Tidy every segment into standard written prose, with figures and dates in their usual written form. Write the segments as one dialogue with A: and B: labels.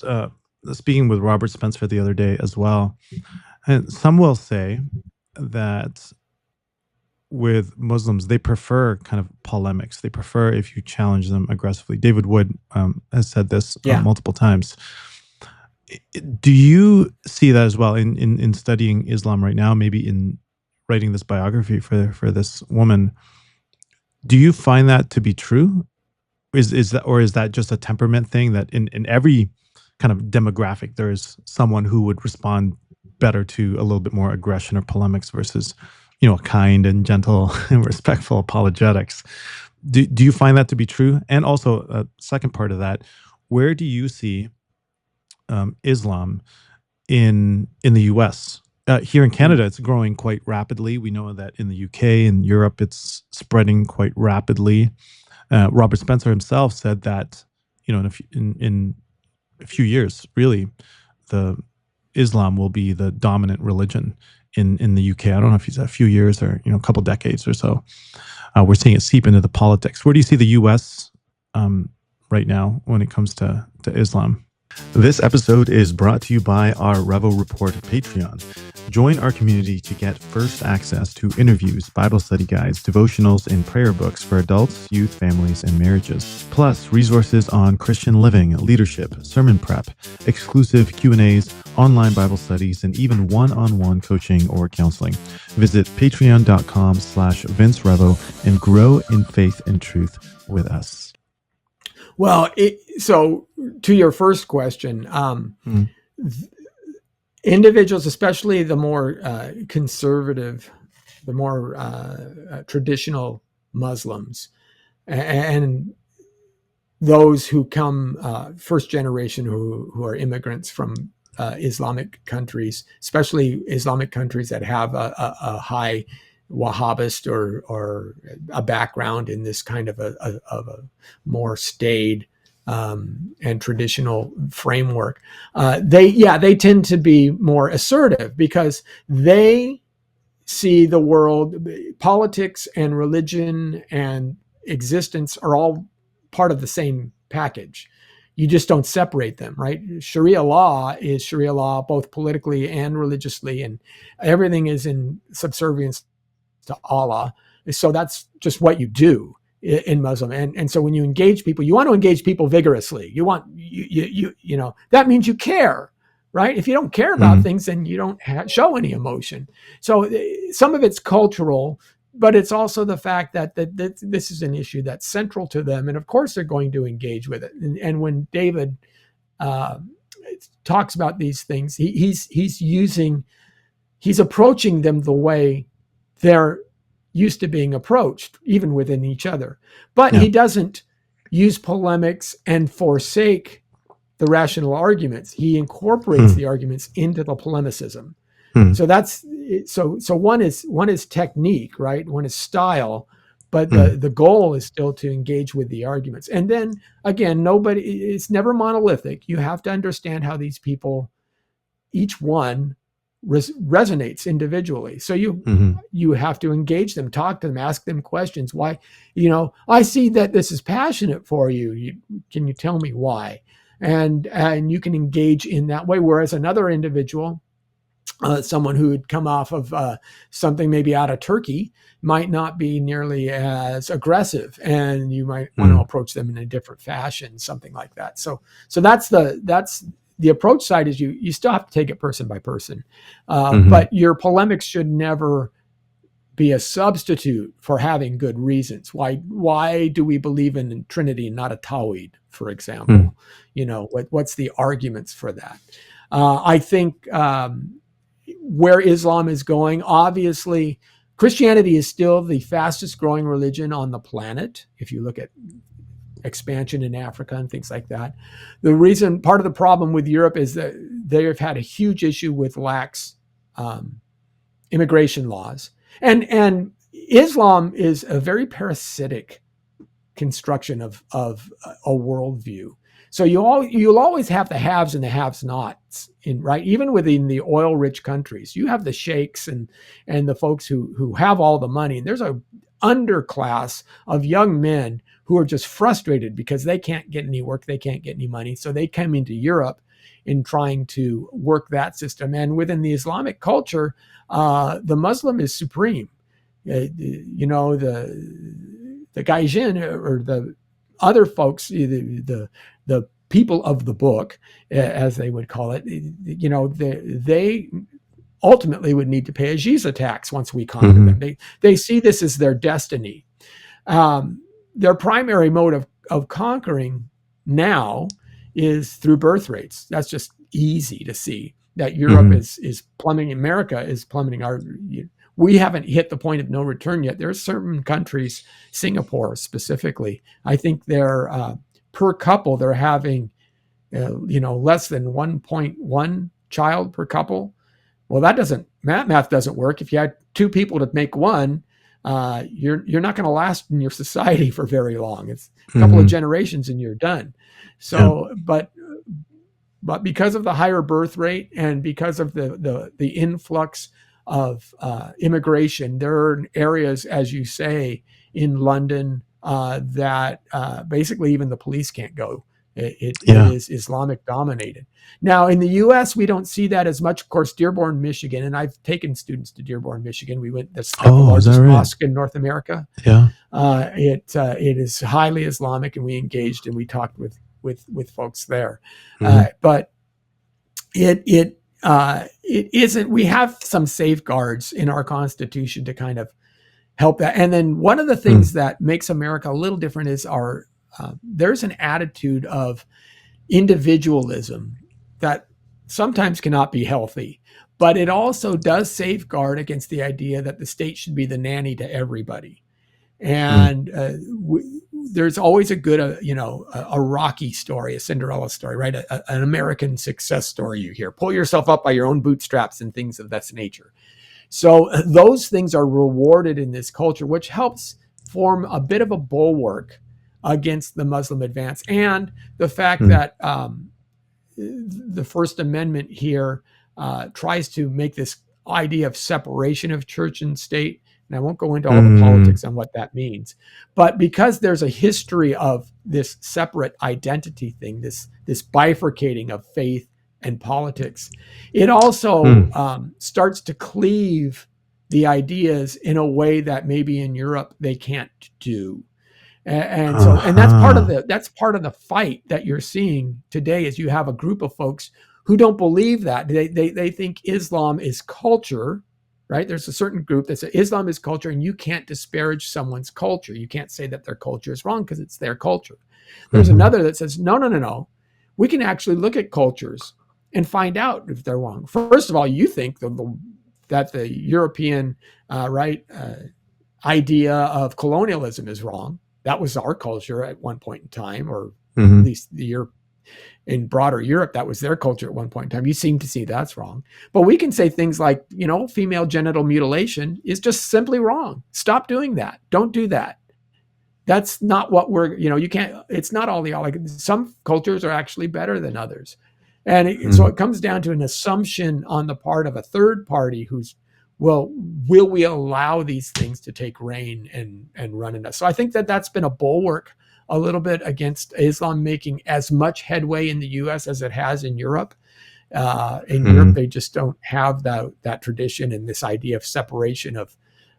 A: was speaking with Robert Spencer the other day as well, and some will say that with Muslims, they prefer kind of polemics. They prefer if you challenge them aggressively. David Wood has said this
B: Yeah.
A: multiple times. Do you see that as well in studying Islam right now? Maybe in writing this biography for this woman, do you find that to be true? Is that just a temperament thing that in every kind of demographic there is someone who would respond better to a little bit more aggression or polemics versus kind and gentle and respectful apologetics? Do you find that to be true? And also, second part of that, where do you see Islam in the U.S.? Here in Canada, it's growing quite rapidly. We know that in the UK and Europe, it's spreading quite rapidly. Robert Spencer himself said that in a few years, really, the Islam will be the dominant religion in the UK. I don't know if he's a few years or a couple decades or so. We're seeing it seep into the politics. Where do you see the U.S. Right now when it comes to Islam? This episode is brought to you by our Revo Report Patreon. Join our community to get first access to interviews, Bible study guides, devotionals, and prayer books for adults, youth, families, and marriages. Plus, resources on Christian living, leadership, sermon prep, exclusive Q&As, online Bible studies, and even one-on-one coaching or counseling. Visit patreon.com/VinceRevo and grow in faith and truth with us.
B: Well, so to your first question, individuals, especially the more conservative, the more traditional Muslims, and those who come first generation who are immigrants from Islamic countries, especially Islamic countries that have a high Wahhabist or a background in this kind of a more staid and traditional framework, they tend to be more assertive because they see the world, politics and religion and existence are all part of the same package. You just don't separate them, right? Sharia law is Sharia law, both politically and religiously, and everything is in subservience to Allah. So that's just what you do in Muslim. And so when you engage people, you want to engage people vigorously. You want, that means you care, right? If you don't care about things, then you don't show any emotion. So some of it's cultural, but it's also the fact that this is an issue that's central to them. And of course they're going to engage with it. And when David talks about these things, he's approaching them the way they're used to being approached, even within each other. But he doesn't use polemics and forsake the rational arguments. He incorporates the arguments into the polemicism. So that's so one is technique, right? One is style, but the goal is still to engage with the arguments. And then again, it's never monolithic. You have to understand how these people, each one resonates individually. So you have to engage them, talk to them, ask them questions. Why, I see that this is passionate for you. Can you tell me why? And you can engage in that way. Whereas another individual, someone who would come off of something maybe out of Turkey, might not be nearly as aggressive, and you might want to approach them in a different fashion, something like that. So that's the approach side is you still have to take it person by person, but your polemics should never be a substitute for having good reasons. Why do we believe in Trinity and not a Tawhid, for example? What's the arguments for that? I think where Islam is going, obviously, Christianity is still the fastest growing religion on the planet. If you look at expansion in Africa and things like that. Part of the problem with Europe is that they have had a huge issue with lax immigration laws. And Islam is a very parasitic construction of a worldview. So you'll always have the haves and the have-nots, right? Even within the oil-rich countries, you have the sheikhs and the folks who have all the money. And there's a underclass of young men who are just frustrated because they can't get any work, they can't get any money. So they come into Europe in trying to work that system. And within the Islamic culture, the Muslim is supreme. You know, the Gaijin, or the other folks, the people of the book, as they would call it, you know, they ultimately would need to pay a jizya tax once we conquer them. They see this as their destiny. Their primary mode of conquering now is through birth rates. That's just easy to see that Europe is plummeting. America is plummeting. We haven't hit the point of no return yet. There are certain countries, Singapore specifically, I think they're per couple, they're having less than 1.1 child per couple. Well, that math doesn't work. If you had two people to make one, you're not going to last in your society for very long. It's a couple of generations and you're done. So, but because of the higher birth rate and because of the influx of immigration, there are areas, as you say, in London that basically even the police can't go. It is Islamic dominated. Now, in the U.S., we don't see that as much. Of course, Dearborn, Michigan, and I've taken students to Dearborn, Michigan. We went. That's the largest mosque in North America. Yeah, it is highly Islamic, and we engaged and we talked with folks there. But it isn't. We have some safeguards in our Constitution to kind of help that. And then one of the things that makes America a little different is there's an attitude of individualism that sometimes cannot be healthy, but it also does safeguard against the idea that the state should be the nanny to everybody. And there's always a good, a Rocky story, a Cinderella story, right? An American success story you hear. Pull yourself up by your own bootstraps and things of that nature. So those things are rewarded in this culture, which helps form a bit of a bulwark against the Muslim advance. And the fact that the First Amendment here tries to make this idea of separation of church and state. And I won't go into all the politics on what that means. But because there's a history of this separate identity thing, this bifurcating of faith and politics, it also starts to cleave the ideas in a way that maybe in Europe they can't do. And so, and that's part of the fight that you're seeing today, is you have a group of folks who don't believe that. They think Islam is culture, right? There's a certain group that says Islam is culture, and you can't disparage someone's culture. You can't say that their culture is wrong because it's their culture. There's another that says, no. We can actually look at cultures and find out if they're wrong. First of all, you think that the European idea of colonialism is wrong. That was our culture at one point in time, or at least in broader Europe, that was their culture at one point in time. You seem to see that's wrong. But we can say things like, female genital mutilation is just simply wrong. Stop doing that. Don't do that. That's not what you can't, it's not all some cultures are actually better than others. And so it comes down to an assumption on the part of a third party will we allow these things to take reign and run in us? So I think that's been a bulwark a little bit against Islam making as much headway in the U.S. as it has in Europe. In Europe, they just don't have that tradition and this idea of separation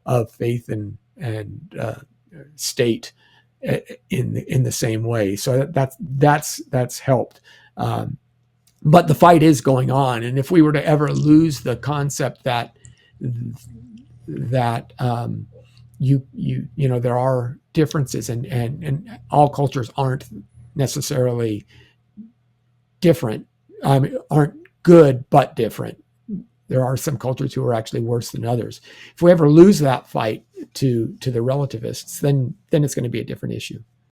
B: of faith and state in the same way. So that's helped. But the fight is going on, and if we were to ever lose the concept that there are differences and all cultures aren't necessarily different, aren't good but different. There are some cultures who are actually worse than others. If we ever lose that fight to the relativists, then it's going to be a different issue.